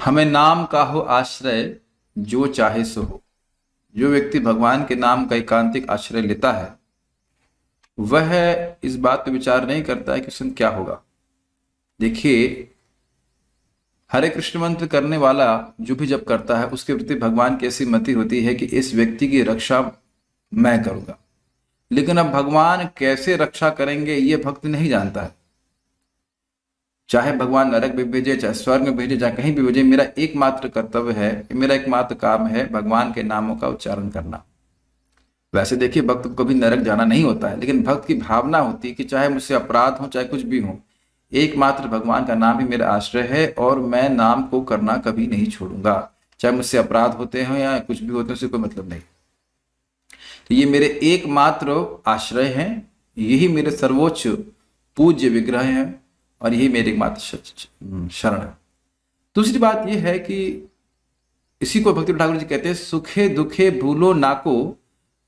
हमें नाम का हो आश्रय, जो चाहे सो हो। जो व्यक्ति भगवान के नाम का एकांतिक आश्रय लेता है वह इस बात पे विचार नहीं करता है कि उसमें क्या होगा। देखिए, हरे कृष्ण मंत्र करने वाला जो भी जप करता है उसके प्रति भगवान की ऐसी मति होती है कि इस व्यक्ति की रक्षा मैं करूंगा। लेकिन अब भगवान कैसे रक्षा करेंगे ये भक्त नहीं जानता है। चाहे भगवान नरक में भेजे, चाहे स्वर्ग में भेजे, चाहे कहीं भी भेजे, मेरा एकमात्र कर्तव्य है, मेरा एकमात्र काम है भगवान के नामों का उच्चारण करना। वैसे देखिए, भक्त को कभी नरक जाना नहीं होता है, लेकिन भक्त की भावना होती है कि चाहे मुझसे अपराध हो, चाहे कुछ भी हो, एकमात्र भगवान का नाम ही मेरा आश्रय है और मैं नाम को करना कभी नहीं छोड़ूंगा। चाहे मुझसे अपराध होते हो या कुछ भी होते हैं, उससे कोई मतलब नहीं। तो ये मेरे एकमात्र आश्रय हैं, यही मेरे सर्वोच्च पूज्य विग्रह हैं और यही मेरे एकमात्र शरण है। दूसरी बात यह है कि इसी को भक्ति ठाकुर जी कहते हैं, सुखे दुखे भूलो नाको,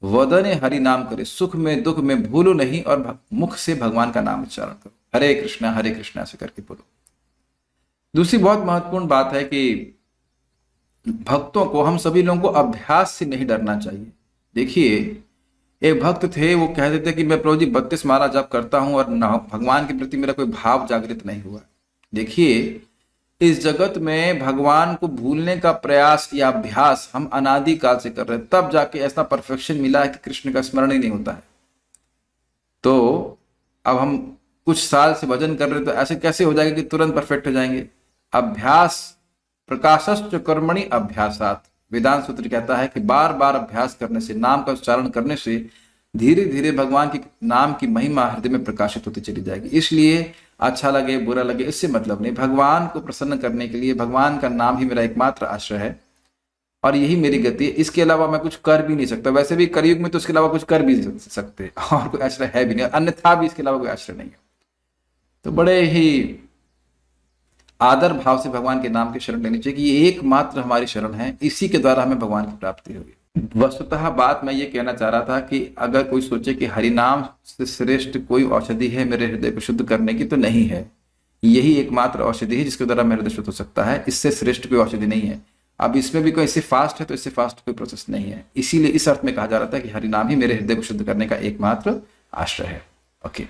वदने हरि नाम करे। सुख में दुख में भूलो नहीं और मुख से भगवान का नाम उच्चारण करो, हरे कृष्णा ऐसे करके बोलो। दूसरी बहुत महत्वपूर्ण बात है कि भक्तों को, हम सभी लोगों को अभ्यास से नहीं डरना चाहिए। देखिए, एक भक्त थे, वो कहते थे कि मैं प्रभु जी 32 माला जप करता हूं और भगवान के प्रति मेरा कोई भाव जागृत नहीं हुआ। देखिए, इस जगत में भगवान को भूलने का प्रयास या अभ्यास हम अनादि काल से कर रहे हैं, तब जाके ऐसा परफेक्शन मिला है कि कृष्ण का स्मरण ही नहीं होता है। तो अब हम कुछ साल से भजन कर रहे हैं, तो ऐसे कैसे हो जाएगा कि तुरंत परफेक्ट हो जाएंगे? अभ्यास प्रकाशश्च कर्मणि अभ्यासात, वेदांत सूत्र कहता है कि बार बार अभ्यास करने से, नाम का उच्चारण करने से धीरे धीरे भगवान के नाम की महिमा हृदय में प्रकाशित होती चली जाएगी। इसलिए अच्छा लगे बुरा लगे इससे मतलब नहीं, भगवान को प्रसन्न करने के लिए भगवान का नाम ही मेरा एकमात्र आश्रय है और यही मेरी गति है। इसके अलावा मैं कुछ कर भी नहीं सकता। वैसे भी कलयुग में तो इसके अलावा कुछ कर भी नहीं सकते और कोई आश्रय है भी नहीं, अन्यथा भी इसके अलावा कोई आश्रय नहीं है। तो बड़े ही आदर भाव से भगवान के नाम की शरण लेनी चाहिए कि ये एकमात्र हमारी शरण है, इसी के द्वारा हमें भगवान की प्राप्ति होगी। वस्तुतः बात मैं ये कहना चाह रहा था कि अगर कोई सोचे कि हरिनाम से श्रेष्ठ कोई औषधि है मेरे हृदय को शुद्ध करने की, तो नहीं है। यही एकमात्र औषधि है जिसके द्वारा मेरा हृदय शुद्ध हो सकता है, इससे श्रेष्ठ कोई औषधि नहीं है। अब इसमें भी कोई इससे फास्ट है तो इससे फास्ट कोई प्रोसेस नहीं है। इसीलिए इस अर्थ में कहा जा रहा था कि हरिनाम ही मेरे हृदय को शुद्ध करने का एकमात्र आश्रय है। ओके।